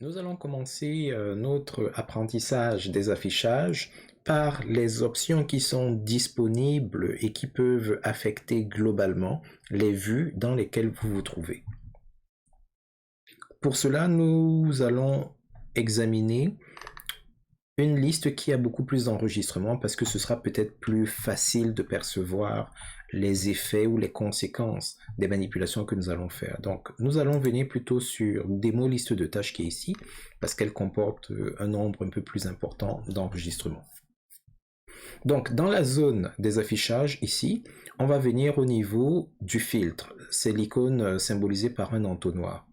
Nous allons commencer notre apprentissage des affichages par les options qui sont disponibles et qui peuvent affecter globalement les vues dans lesquelles vous vous trouvez. Pour cela, nous allons examiner une liste qui a beaucoup plus d'enregistrements parce que ce sera peut-être plus facile de percevoir les effets ou les conséquences des manipulations que nous allons faire. Donc, nous allons venir plutôt sur démo liste de tâches qui est ici parce qu'elle comporte un nombre un peu plus important d'enregistrements. Donc, dans la zone des affichages ici, on va venir au niveau du filtre. C'est l'icône symbolisée par un entonnoir.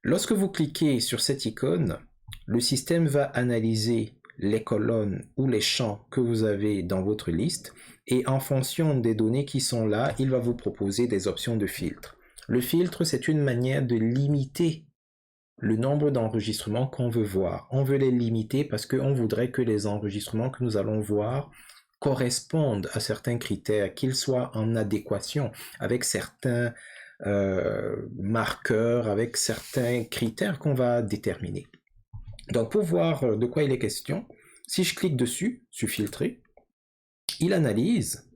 Lorsque vous cliquez sur cette icône, le système va analyser les colonnes ou les champs que vous avez dans votre liste et en fonction des données qui sont là, il va vous proposer des options de filtre. Le filtre, c'est une manière de limiter le nombre d'enregistrements qu'on veut voir. On veut les limiter parce qu'on voudrait que les enregistrements que nous allons voir correspondent à certains critères, qu'ils soient en adéquation avec certains marqueurs, avec certains critères qu'on va déterminer. Donc pour voir de quoi il est question, si je clique dessus, sur filtrer, il analyse,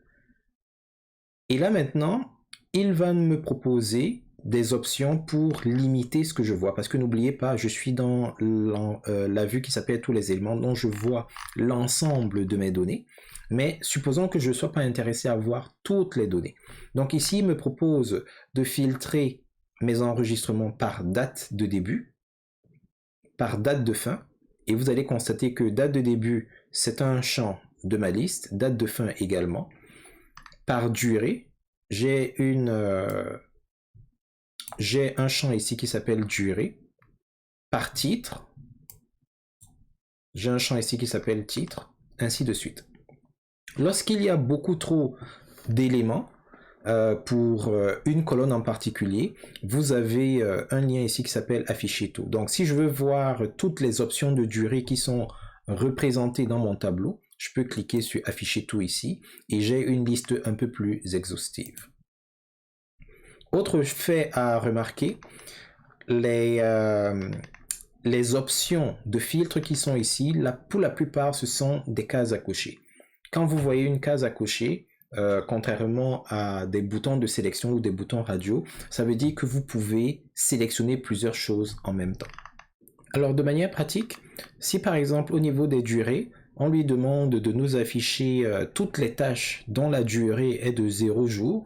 et là maintenant, il va me proposer des options pour limiter ce que je vois, parce que n'oubliez pas, je suis dans la vue qui s'appelle tous les éléments, dont je vois l'ensemble de mes données, mais supposons que je ne sois pas intéressé à voir toutes les données. Donc ici, il me propose de filtrer mes enregistrements par date de début, par date de fin, et vous allez constater que date de début, c'est un champ de ma liste, date de fin également. Par durée, j'ai un champ ici qui s'appelle durée. Par titre, j'ai un champ ici qui s'appelle titre, ainsi de suite. Lorsqu'il y a beaucoup trop d'éléments pour une colonne en particulier, vous avez un lien ici qui s'appelle afficher tout. Donc si je veux voir toutes les options de durée qui sont représentées dans mon tableau, je peux cliquer sur afficher tout ici et j'ai une liste un peu plus exhaustive. Autre fait à remarquer, les options de filtre qui sont ici, pour la plupart, ce sont des cases à cocher. Quand vous voyez une case à cocher, contrairement à des boutons de sélection ou des boutons radio, ça veut dire que vous pouvez sélectionner plusieurs choses en même temps. Alors de manière pratique, si par exemple au niveau des durées, on lui demande de nous afficher toutes les tâches dont la durée est de 0 jours,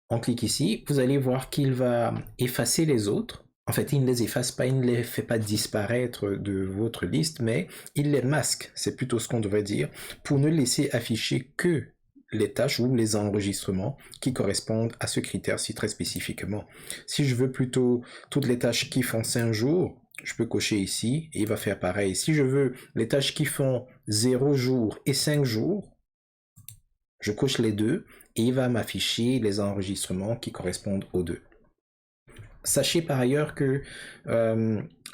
on clique ici, vous allez voir qu'il va effacer les autres. En fait, il ne les efface pas, il ne les fait pas disparaître de votre liste, mais il les masque, c'est plutôt ce qu'on devrait dire, pour ne laisser afficher que les tâches ou les enregistrements qui correspondent à ce critère-ci très spécifiquement. Si je veux plutôt toutes les tâches qui font 5 jours, je peux cocher ici et il va faire pareil. Si je veux les tâches qui font 0 jours et 5 jours, je coche les deux et il va m'afficher les enregistrements qui correspondent aux deux. Sachez par ailleurs que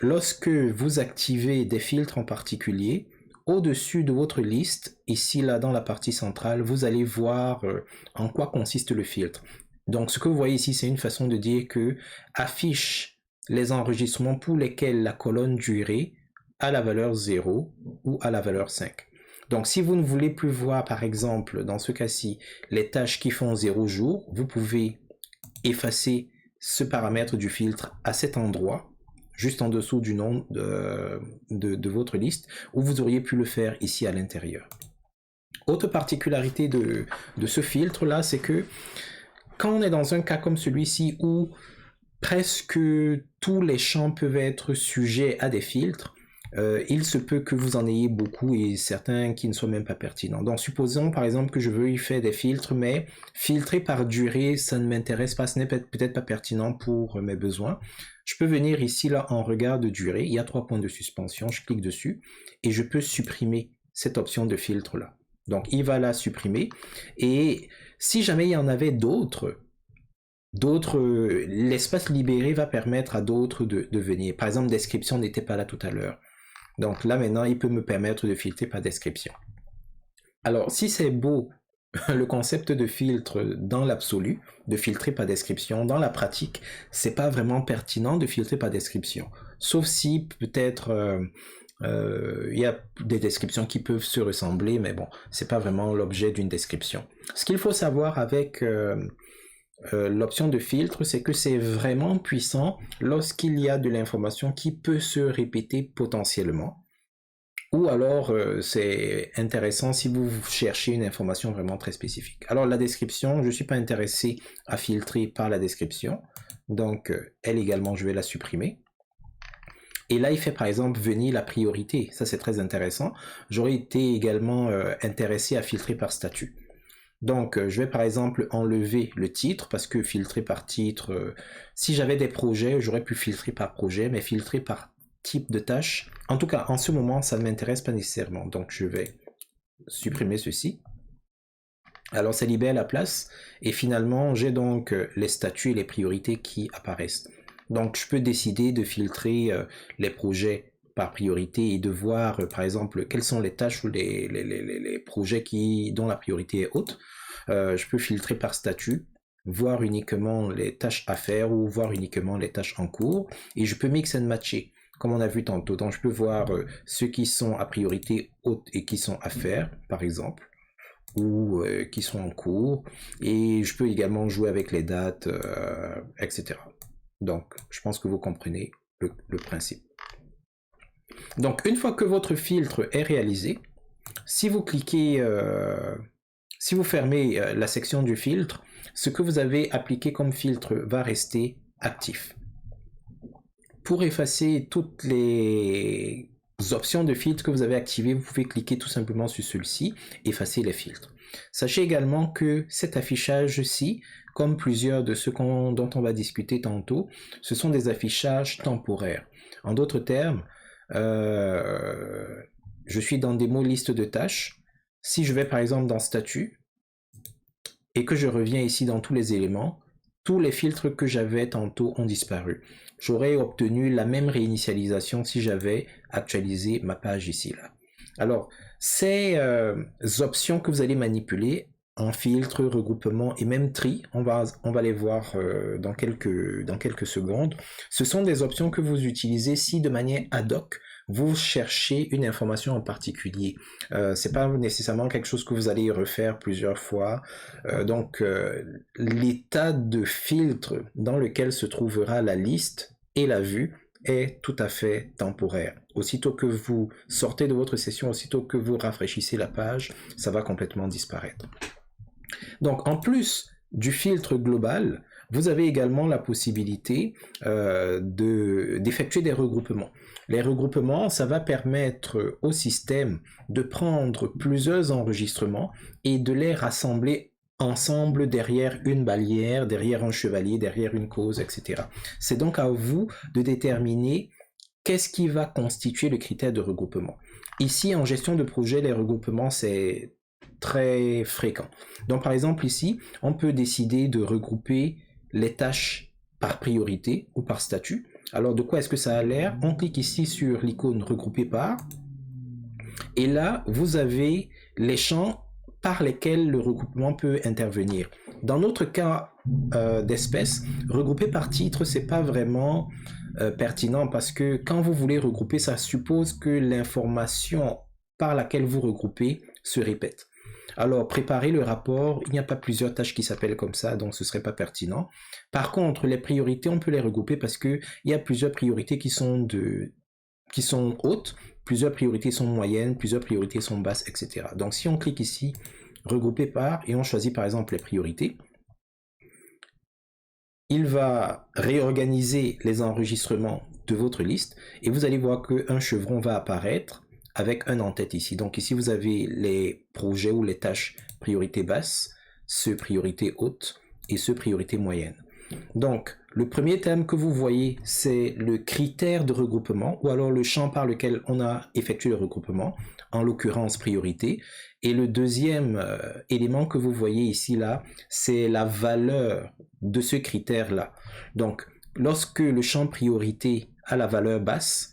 lorsque vous activez des filtres en particulier, au-dessus de votre liste, ici là dans la partie centrale, vous allez voir en quoi consiste le filtre. Donc ce que vous voyez ici, c'est une façon de dire que affiche les enregistrements pour lesquels la colonne durée a la valeur 0 ou à la valeur 5. Donc si vous ne voulez plus voir par exemple dans ce cas-ci les tâches qui font 0 jours, vous pouvez effacer ce paramètre du filtre à cet endroit, juste en dessous du nom de votre liste, où vous auriez pu le faire ici à l'intérieur. Autre particularité de ce filtre-là, c'est que quand on est dans un cas comme celui-ci où presque tous les champs peuvent être sujets à des filtres, il se peut que vous en ayez beaucoup et certains qui ne soient même pas pertinents. Donc supposons par exemple que je veux y faire des filtres, mais filtrer par durée, ça ne m'intéresse pas, ce n'est peut-être pas pertinent pour mes besoins. Je peux venir ici là en regard de durée, il y a 3 points de suspension, je clique dessus et je peux supprimer cette option de filtre là. Donc il va la supprimer et si jamais il y en avait d'autres, l'espace libéré va permettre à d'autres de venir. Par exemple, description n'était pas là tout à l'heure. Donc là maintenant, il peut me permettre de filtrer par description. Alors si c'est beau le concept de filtre dans l'absolu, de filtrer par description, dans la pratique, c'est pas vraiment pertinent de filtrer par description. Sauf si peut-être il y a des descriptions qui peuvent se ressembler, mais bon, c'est pas vraiment l'objet d'une description. Ce qu'il faut savoir avec l'option de filtre, c'est que c'est vraiment puissant lorsqu'il y a de l'information qui peut se répéter potentiellement. Ou alors, c'est intéressant si vous cherchez une information vraiment très spécifique. Alors, la description, je ne suis pas intéressé à filtrer par la description. Donc, elle également, je vais la supprimer. Et là, il fait par exemple venir la priorité. Ça, c'est très intéressant. J'aurais été également intéressé à filtrer par statut. Donc, je vais par exemple enlever le titre, parce que filtrer par titre, si j'avais des projets, j'aurais pu filtrer par projet, mais filtrer par type de tâche, en tout cas, en ce moment, ça ne m'intéresse pas nécessairement. Donc, je vais supprimer ceci. Alors, ça libère la place, et finalement, j'ai donc les statuts et les priorités qui apparaissent. Donc, je peux décider de filtrer les projets par priorité et de voir, par exemple, quelles sont les tâches ou les projets dont la priorité est haute. Je peux filtrer par statut, voir uniquement les tâches à faire ou voir uniquement les tâches en cours. Et je peux mix and matcher, comme on a vu tantôt. Donc, je peux voir ceux qui sont à priorité haute et qui sont à faire, par exemple, ou qui sont en cours. Et je peux également jouer avec les dates, etc. Donc, je pense que vous comprenez le principe. Donc, une fois que votre filtre est réalisé, si vous cliquez, si vous fermez la section du filtre, ce que vous avez appliqué comme filtre va rester actif. Pour effacer toutes les options de filtre que vous avez activées, vous pouvez cliquer tout simplement sur celui-ci, effacer les filtres. Sachez également que cet affichage-ci, comme plusieurs de ceux dont on va discuter tantôt, ce sont des affichages temporaires. En d'autres termes, je suis dans démo liste de tâches. Si je vais par exemple dans statut et que je reviens ici dans tous les éléments, tous les filtres que j'avais tantôt ont disparu. J'aurais obtenu la même réinitialisation si j'avais actualisé ma page ici là. Alors, ces options que vous allez manipuler en filtre, regroupement et même tri, on va les voir dans quelques secondes. Ce sont des options que vous utilisez si de manière ad hoc, vous cherchez une information en particulier. C'est pas nécessairement quelque chose que vous allez refaire plusieurs fois. Donc, l'état de filtre dans lequel se trouvera la liste et la vue est tout à fait temporaire. Aussitôt que vous sortez de votre session, aussitôt que vous rafraîchissez la page, ça va complètement disparaître. Donc, en plus du filtre global, vous avez également la possibilité d'effectuer des regroupements. Les regroupements, ça va permettre au système de prendre plusieurs enregistrements et de les rassembler ensemble derrière une bannière, derrière un chevalier, derrière une cause, etc. C'est donc à vous de déterminer qu'est-ce qui va constituer le critère de regroupement. Ici, en gestion de projet, les regroupements, c'est très fréquent. Donc, par exemple, ici, on peut décider de regrouper les tâches par priorité ou par statut. Alors, de quoi est-ce que ça a l'air? On clique ici sur l'icône regrouper par, et là, vous avez les champs par lesquels le regroupement peut intervenir. Dans notre cas d'espèce, regrouper par titre, c'est pas vraiment pertinent parce que quand vous voulez regrouper, ça suppose que l'information par laquelle vous regroupez se répète. Alors, préparer le rapport, il n'y a pas plusieurs tâches qui s'appellent comme ça, donc ce ne serait pas pertinent. Par contre, les priorités, on peut les regrouper parce qu'il y a plusieurs priorités qui sont hautes, plusieurs priorités sont moyennes, plusieurs priorités sont basses, etc. Donc, si on clique ici, regrouper par, et on choisit par exemple les priorités, il va réorganiser les enregistrements de votre liste et vous allez voir qu'un chevron va apparaître avec un en-tête ici. Donc ici, vous avez les projets ou les tâches priorité basse, ceux priorité haute et ceux priorité moyenne. Donc, le premier terme que vous voyez, c'est le critère de regroupement ou alors le champ par lequel on a effectué le regroupement, en l'occurrence priorité. Et le deuxième élément que vous voyez ici, là, c'est la valeur de ce critère-là. Donc, lorsque le champ priorité a la valeur basse,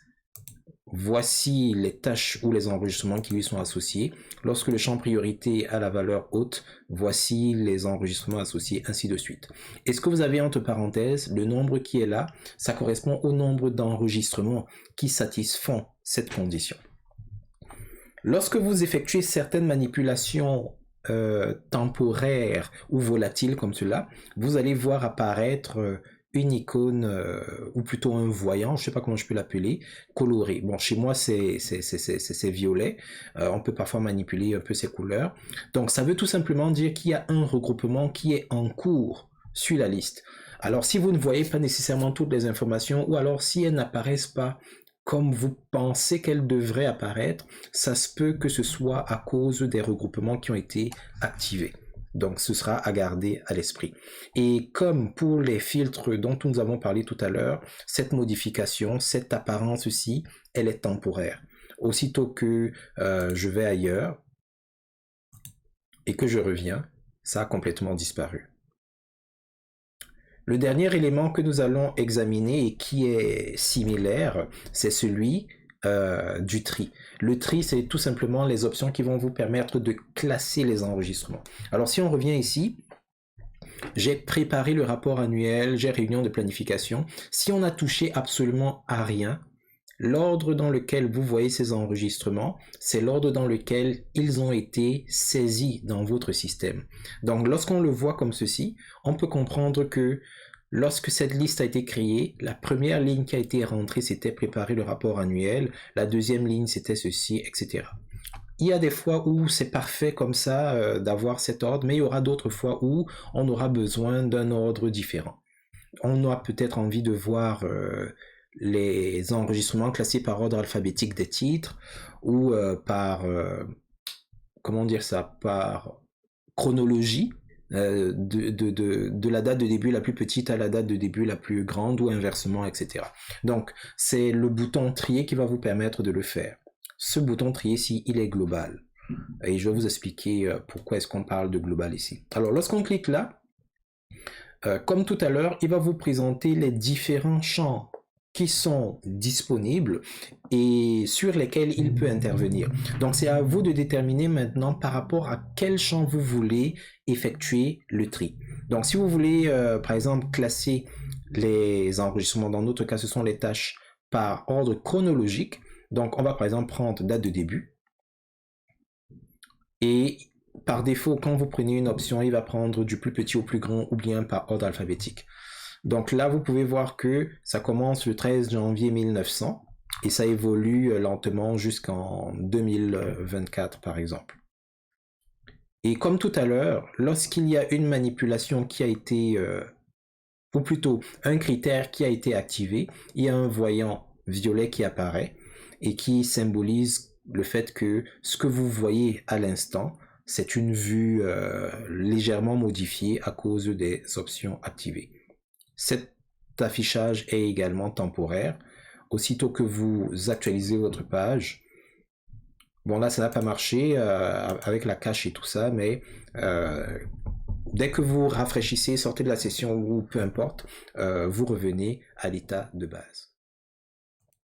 voici les tâches ou les enregistrements qui lui sont associés. Lorsque le champ priorité a la valeur haute, voici les enregistrements associés, ainsi de suite. Et ce que vous avez entre parenthèses, le nombre qui est là, ça correspond au nombre d'enregistrements qui satisfont cette condition. Lorsque vous effectuez certaines manipulations temporaires ou volatiles comme cela, vous allez voir apparaître une icône, ou plutôt un voyant, je ne sais pas comment je peux l'appeler, coloré. Bon, chez moi, c'est violet. On peut parfois manipuler un peu ces couleurs. Donc, ça veut tout simplement dire qu'il y a un regroupement qui est en cours sur la liste. Alors, si vous ne voyez pas nécessairement toutes les informations, ou alors si elles n'apparaissent pas comme vous pensez qu'elles devraient apparaître, ça se peut que ce soit à cause des regroupements qui ont été activés. Donc, ce sera à garder à l'esprit. Et comme pour les filtres dont nous avons parlé tout à l'heure, cette modification, cette apparence-ci, elle est temporaire. Aussitôt que je vais ailleurs et que je reviens, ça a complètement disparu. Le dernier élément que nous allons examiner et qui est similaire, c'est celui du tri. Le tri, c'est tout simplement les options qui vont vous permettre de classer les enregistrements. Alors si on revient ici, j'ai préparé le rapport annuel, j'ai réunion de planification. Si on n'a touché absolument à rien, l'ordre dans lequel vous voyez ces enregistrements, c'est l'ordre dans lequel ils ont été saisis dans votre système. Donc lorsqu'on le voit comme ceci, on peut comprendre que lorsque cette liste a été créée, la première ligne qui a été rentrée, c'était préparer le rapport annuel, la deuxième ligne, c'était ceci, etc. Il y a des fois où c'est parfait comme ça d'avoir cet ordre, mais il y aura d'autres fois où on aura besoin d'un ordre différent. On aura peut-être envie de voir les enregistrements classés par ordre alphabétique des titres ou par, comment dire ça, par chronologie de la date de début la plus petite à la date de début la plus grande ou inversement, etc. Donc, c'est le bouton trier qui va vous permettre de le faire. Ce bouton trier-ci, il est global. Et je vais vous expliquer pourquoi est-ce qu'on parle de global ici. Alors, lorsqu'on clique là, comme tout à l'heure, il va vous présenter les différents champs qui sont disponibles et sur lesquels il peut intervenir. Donc, c'est à vous de déterminer maintenant par rapport à quel champ vous voulez effectuer le tri. Donc, si vous voulez, par exemple, classer les enregistrements, dans notre cas, ce sont les tâches par ordre chronologique. Donc, on va par exemple prendre date de début. Et par défaut, quand vous prenez une option, il va prendre du plus petit au plus grand ou bien par ordre alphabétique. Donc là, vous pouvez voir que ça commence le 13 janvier 1900 et ça évolue lentement jusqu'en 2024, par exemple. Et comme tout à l'heure, lorsqu'il y a une manipulation qui a été, ou plutôt un critère qui a été activé, il y a un voyant violet qui apparaît et qui symbolise le fait que ce que vous voyez à l'instant, c'est une vue légèrement modifiée à cause des options activées. Cet affichage est également temporaire. Aussitôt que vous actualisez votre page, bon là ça n'a pas marché avec la cache et tout ça, mais dès que vous rafraîchissez, sortez de la session ou peu importe, vous revenez à l'état de base.